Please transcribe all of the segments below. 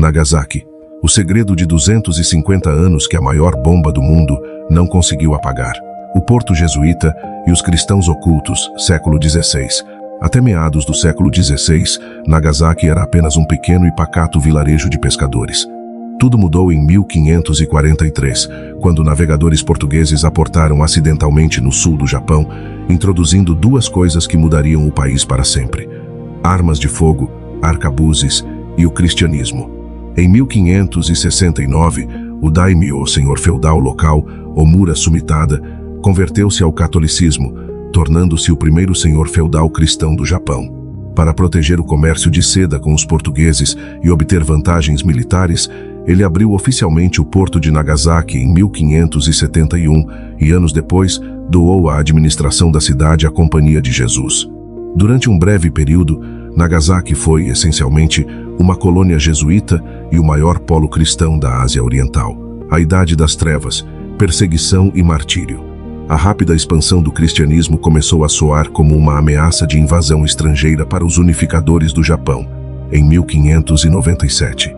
Nagasaki. O segredo de 250 anos que a maior bomba do mundo não conseguiu apagar. O Porto Jesuíta e os cristãos ocultos, século XVI. Até meados do século XVI, Nagasaki era apenas um pequeno e pacato vilarejo de pescadores. Tudo mudou em 1543, quando navegadores portugueses aportaram acidentalmente no sul do Japão, introduzindo duas coisas que mudariam o país para sempre: armas de fogo, arcabuzes e o cristianismo. Em 1569, o daimyo, senhor feudal local, Omura Sumitada, converteu-se ao catolicismo, tornando-se o primeiro senhor feudal cristão do Japão. Para proteger o comércio de seda com os portugueses e obter vantagens militares, ele abriu oficialmente o porto de Nagasaki em 1571 e, anos depois, doou a administração da cidade à Companhia de Jesus. Durante um breve período, Nagasaki foi, essencialmente, uma colônia jesuíta e o maior polo cristão da Ásia Oriental. A Idade das Trevas, perseguição e martírio. A rápida expansão do cristianismo começou a soar como uma ameaça de invasão estrangeira para os unificadores do Japão. Em 1597,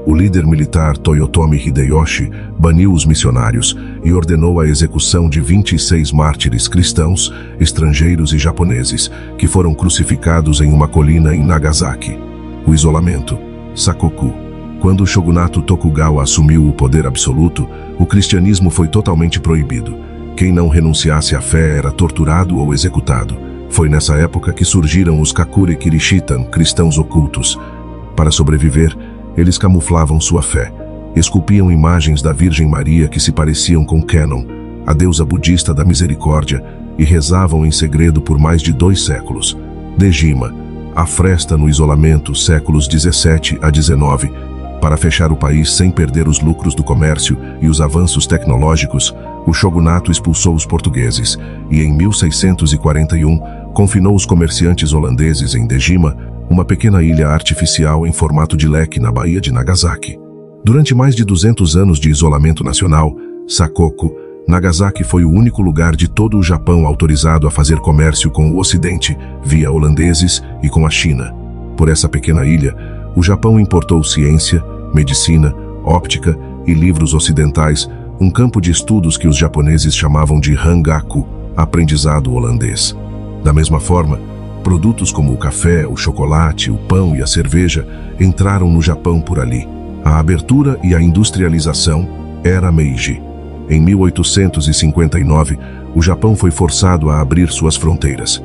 o líder militar Toyotomi Hideyoshi baniu os missionários e ordenou a execução de 26 mártires cristãos, estrangeiros e japoneses, que foram crucificados em uma colina em Nagasaki. O isolamento. Sakoku. Quando o shogunato Tokugawa assumiu o poder absoluto, o cristianismo foi totalmente proibido. Quem não renunciasse à fé era torturado ou executado. Foi nessa época que surgiram os Kakure Kirishitan, cristãos ocultos. Para sobreviver, eles camuflavam sua fé. Esculpiam imagens da Virgem Maria que se pareciam com Kenon, a deusa budista da misericórdia, e rezavam em segredo por mais de 2 séculos. Dejima. A fresta no isolamento, séculos 17 a 19. Para fechar o país sem perder os lucros do comércio e os avanços tecnológicos, o shogunato expulsou os portugueses e, em 1641, confinou os comerciantes holandeses em Dejima, uma pequena ilha artificial em formato de leque na Baía de Nagasaki. Durante mais de 200 anos de isolamento nacional, Sakoku, Nagasaki foi o único lugar de todo o Japão autorizado a fazer comércio com o Ocidente, via holandeses e com a China. Por essa pequena ilha, o Japão importou ciência, medicina, óptica e livros ocidentais, um campo de estudos que os japoneses chamavam de Hangaku, aprendizado holandês. Da mesma forma, produtos como o café, o chocolate, o pão e a cerveja entraram no Japão por ali. A abertura e a industrialização era Meiji. Em 1859, o Japão foi forçado a abrir suas fronteiras.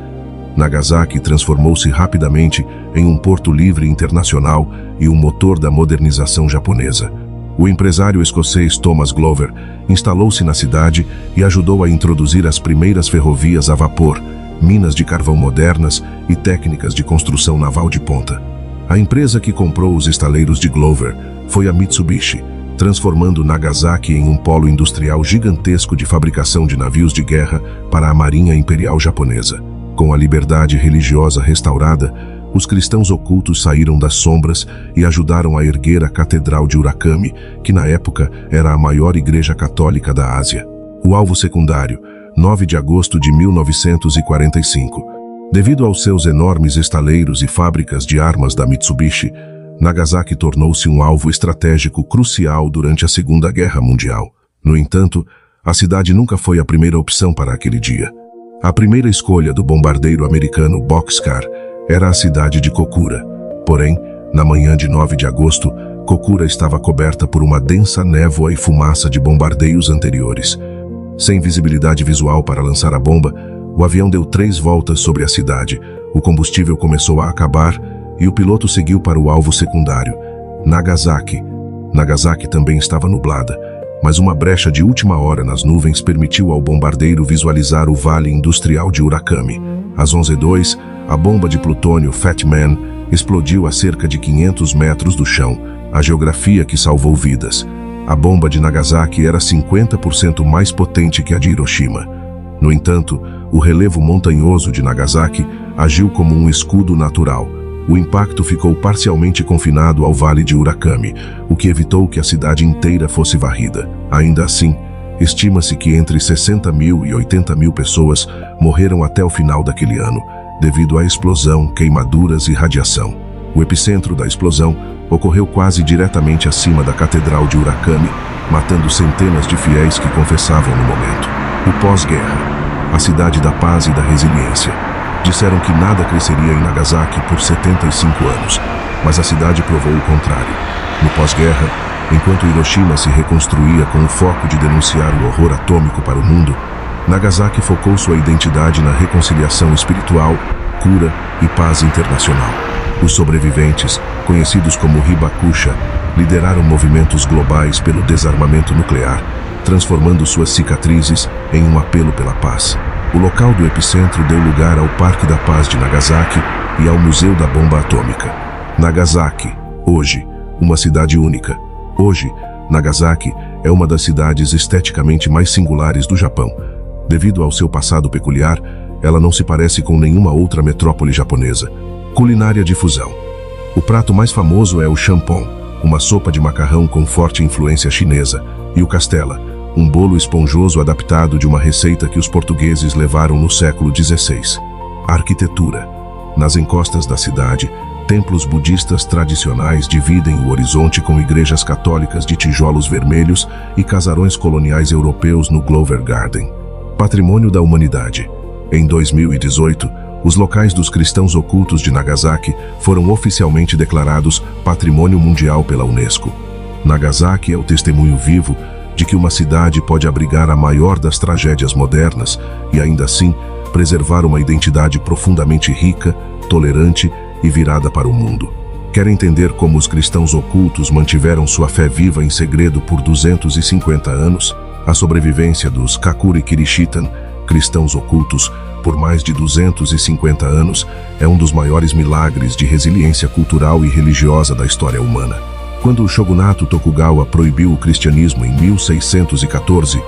Nagasaki transformou-se rapidamente em um porto livre internacional e um motor da modernização japonesa. O empresário escocês Thomas Glover instalou-se na cidade e ajudou a introduzir as primeiras ferrovias a vapor, minas de carvão modernas e técnicas de construção naval de ponta. A empresa que comprou os estaleiros de Glover foi a Mitsubishi, transformando Nagasaki em um polo industrial gigantesco de fabricação de navios de guerra para a Marinha Imperial Japonesa. Com a liberdade religiosa restaurada, os cristãos ocultos saíram das sombras e ajudaram a erguer a Catedral de Urakami, que na época era a maior igreja católica da Ásia. O alvo secundário, 9 de agosto de 1945. Devido aos seus enormes estaleiros e fábricas de armas da Mitsubishi, Nagasaki tornou-se um alvo estratégico crucial durante a Segunda Guerra Mundial. No entanto, a cidade nunca foi a primeira opção para aquele dia. A primeira escolha do bombardeiro americano Boxcar era a cidade de Kokura. Porém, na manhã de 9 de agosto, Kokura estava coberta por uma densa névoa e fumaça de bombardeios anteriores. Sem visibilidade visual para lançar a bomba, o avião deu 3 voltas sobre a cidade, o combustível começou a acabar e o piloto seguiu para o alvo secundário, Nagasaki. Nagasaki também estava nublada, mas uma brecha de última hora nas nuvens permitiu ao bombardeiro visualizar o vale industrial de Urakami. Às 11h02, a bomba de plutônio Fat Man explodiu a cerca de 500 metros do chão, a geografia que salvou vidas. A bomba de Nagasaki era 50% mais potente que a de Hiroshima. No entanto, o relevo montanhoso de Nagasaki agiu como um escudo natural. O impacto ficou parcialmente confinado ao vale de Urakami, o que evitou que a cidade inteira fosse varrida. Ainda assim, estima-se que entre 60 mil e 80 mil pessoas morreram até o final daquele ano, devido à explosão, queimaduras e radiação. O epicentro da explosão ocorreu quase diretamente acima da Catedral de Urakami, matando centenas de fiéis que confessavam no momento. O pós-guerra. A cidade da paz e da resiliência. Disseram que nada cresceria em Nagasaki por 75 anos, mas a cidade provou o contrário. No pós-guerra, enquanto Hiroshima se reconstruía com o foco de denunciar o horror atômico para o mundo, Nagasaki focou sua identidade na reconciliação espiritual, cura e paz internacional. Os sobreviventes, conhecidos como Hibakusha, lideraram movimentos globais pelo desarmamento nuclear, transformando suas cicatrizes em um apelo pela paz. O local do epicentro deu lugar ao Parque da Paz de Nagasaki e ao Museu da Bomba Atômica. Nagasaki, hoje, uma cidade única. Hoje, Nagasaki é uma das cidades esteticamente mais singulares do Japão. Devido ao seu passado peculiar, ela não se parece com nenhuma outra metrópole japonesa. Culinária de fusão. O prato mais famoso é o champon, uma sopa de macarrão com forte influência chinesa, e o castella, um bolo esponjoso adaptado de uma receita que os portugueses levaram no século XVI. Arquitetura. Nas encostas da cidade, templos budistas tradicionais dividem o horizonte com igrejas católicas de tijolos vermelhos e casarões coloniais europeus no Glover Garden. Patrimônio da Humanidade. Em 2018, os locais dos cristãos ocultos de Nagasaki foram oficialmente declarados Patrimônio Mundial pela Unesco. Nagasaki é o testemunho vivo de que uma cidade pode abrigar a maior das tragédias modernas e, ainda assim, preservar uma identidade profundamente rica, tolerante e virada para o mundo. Quer entender como os cristãos ocultos mantiveram sua fé viva em segredo por 250 anos? A sobrevivência dos Kakure Kirishitan, cristãos ocultos, por mais de 250 anos, é um dos maiores milagres de resiliência cultural e religiosa da história humana. Quando o shogunato Tokugawa proibiu o cristianismo em 1614,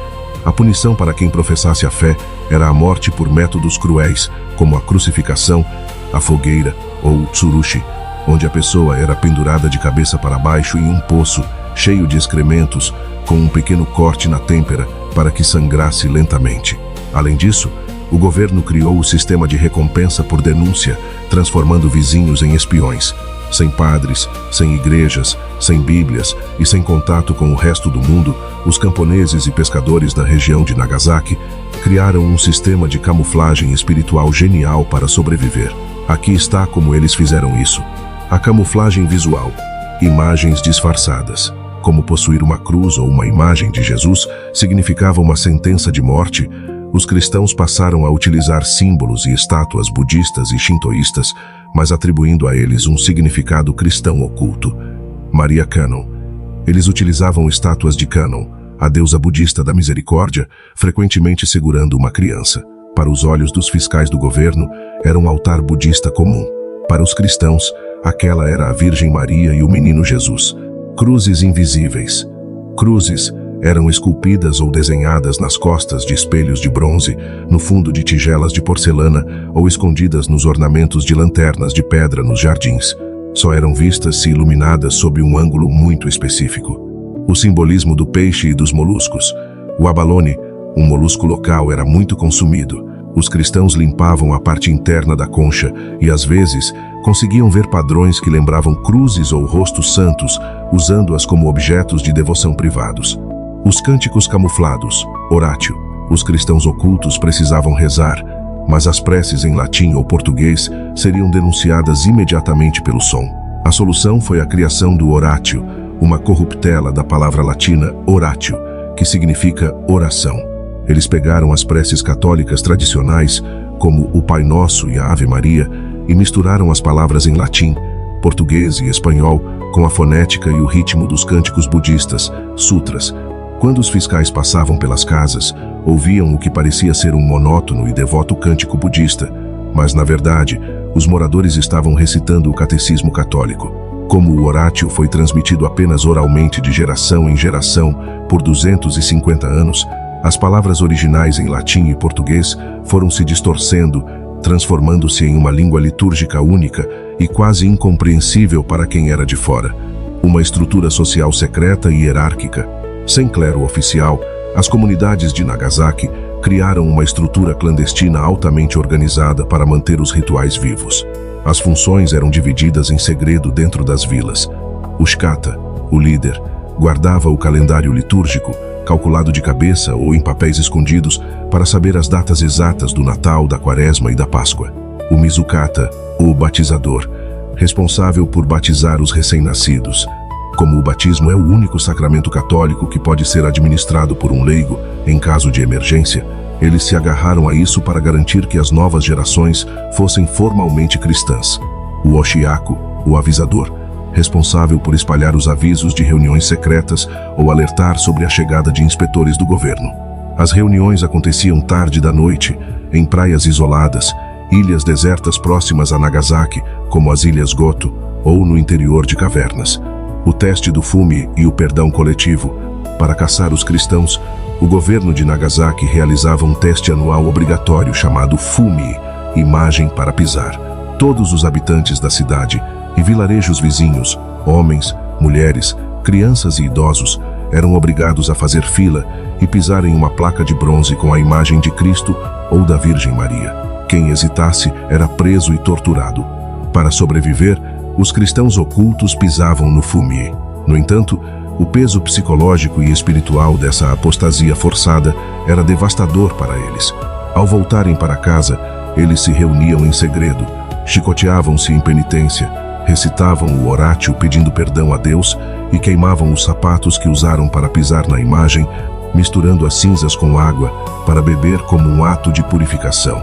a punição para quem professasse a fé era a morte por métodos cruéis, como a crucificação, a fogueira ou tsurushi, onde a pessoa era pendurada de cabeça para baixo em um poço cheio de excrementos, com um pequeno corte na têmpera para que sangrasse lentamente. Além disso, o governo criou o sistema de recompensa por denúncia, transformando vizinhos em espiões. Sem padres, sem igrejas, sem bíblias e sem contato com o resto do mundo, os camponeses e pescadores da região de Nagasaki criaram um sistema de camuflagem espiritual genial para sobreviver. Aqui está como eles fizeram isso. A camuflagem visual. Imagens disfarçadas. Como possuir uma cruz ou uma imagem de Jesus significava uma sentença de morte, os cristãos passaram a utilizar símbolos e estátuas budistas e shintoístas, mas atribuindo a eles um significado cristão oculto. Maria Kannon. Eles utilizavam estátuas de Kannon, a deusa budista da misericórdia, frequentemente segurando uma criança. Para os olhos dos fiscais do governo, era um altar budista comum. Para os cristãos, aquela era a Virgem Maria e o menino Jesus. Cruzes invisíveis. Cruzes eram esculpidas ou desenhadas nas costas de espelhos de bronze, no fundo de tigelas de porcelana ou escondidas nos ornamentos de lanternas de pedra nos jardins. Só eram vistas se iluminadas sob um ângulo muito específico. O simbolismo do peixe e dos moluscos. O abalone, um molusco local, era muito consumido. Os cristãos limpavam a parte interna da concha e, às vezes, conseguiam ver padrões que lembravam cruzes ou rostos santos, usando-as como objetos de devoção privados. Os cânticos camuflados, oratio. Os cristãos ocultos precisavam rezar, mas as preces em latim ou português seriam denunciadas imediatamente pelo som. A solução foi a criação do oratio, uma corruptela da palavra latina oratio, que significa oração. Eles pegaram as preces católicas tradicionais, como o Pai Nosso e a Ave Maria, e misturaram as palavras em latim, português e espanhol com a fonética e o ritmo dos cânticos budistas, sutras. Quando os fiscais passavam pelas casas, ouviam o que parecia ser um monótono e devoto cântico budista, mas, na verdade, os moradores estavam recitando o catecismo católico. Como o oratio foi transmitido apenas oralmente de geração em geração por 250 anos, as palavras originais em latim e português foram se distorcendo, transformando-se em uma língua litúrgica única e quase incompreensível para quem era de fora. Uma estrutura social secreta e hierárquica. Sem clero oficial, as comunidades de Nagasaki criaram uma estrutura clandestina altamente organizada para manter os rituais vivos. As funções eram divididas em segredo dentro das vilas. O Shkata, o líder, guardava o calendário litúrgico, calculado de cabeça ou em papéis escondidos, para saber as datas exatas do Natal, da Quaresma e da Páscoa. O Mizukata, o batizador, responsável por batizar os recém-nascidos. Como o batismo é o único sacramento católico que pode ser administrado por um leigo em caso de emergência, eles se agarraram a isso para garantir que as novas gerações fossem formalmente cristãs. O Oshiaku, o avisador, responsável por espalhar os avisos de reuniões secretas ou alertar sobre a chegada de inspetores do governo. As reuniões aconteciam tarde da noite, em praias isoladas, ilhas desertas próximas a Nagasaki, como as Ilhas Goto, ou no interior de cavernas. O teste do fume e o perdão coletivo. Para caçar os cristãos, o governo de Nagasaki realizava um teste anual obrigatório chamado Fumi, imagem para pisar. Todos os habitantes da cidade e vilarejos vizinhos, homens, mulheres, crianças e idosos, eram obrigados a fazer fila e pisar em uma placa de bronze com a imagem de Cristo ou da Virgem Maria. Quem hesitasse era preso e torturado. Para sobreviver, os cristãos ocultos pisavam no Fumi. No entanto, o peso psicológico e espiritual dessa apostasia forçada era devastador para eles. Ao voltarem para casa, eles se reuniam em segredo, chicoteavam-se em penitência, recitavam o orátil pedindo perdão a Deus e queimavam os sapatos que usaram para pisar na imagem, misturando as cinzas com água para beber como um ato de purificação.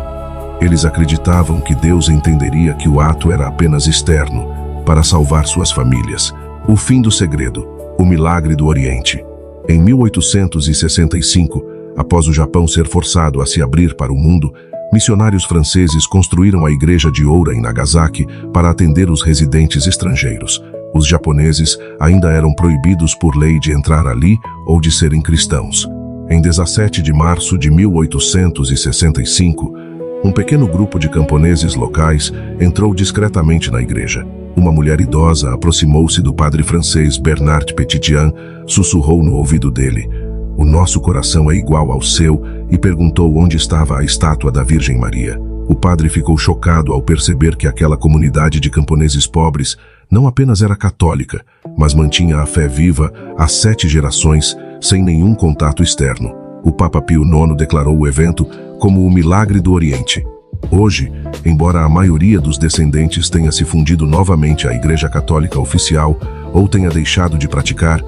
Eles acreditavam que Deus entenderia que o ato era apenas externo, para salvar suas famílias. O fim do segredo. O milagre do Oriente. Em 1865, após o Japão ser forçado a se abrir para o mundo, missionários franceses construíram a Igreja de Oura em Nagasaki para atender os residentes estrangeiros. Os japoneses ainda eram proibidos por lei de entrar ali ou de serem cristãos. Em 17 de março de 1865, um pequeno grupo de camponeses locais entrou discretamente na igreja. Uma mulher idosa aproximou-se do padre francês Bernard Petitian, sussurrou no ouvido dele: "O nosso coração é igual ao seu", e perguntou onde estava a estátua da Virgem Maria. O padre ficou chocado ao perceber que aquela comunidade de camponeses pobres não apenas era católica, mas mantinha a fé viva há 7 gerações, sem nenhum contato externo. O Papa Pio IX declarou o evento como o milagre do Oriente. Hoje, embora a maioria dos descendentes tenha se fundido novamente à Igreja Católica Oficial ou tenha deixado de praticar,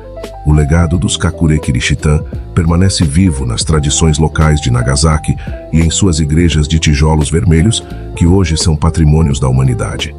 o legado dos Kakure Kirishitan permanece vivo nas tradições locais de Nagasaki e em suas igrejas de tijolos vermelhos, que hoje são patrimônios da humanidade.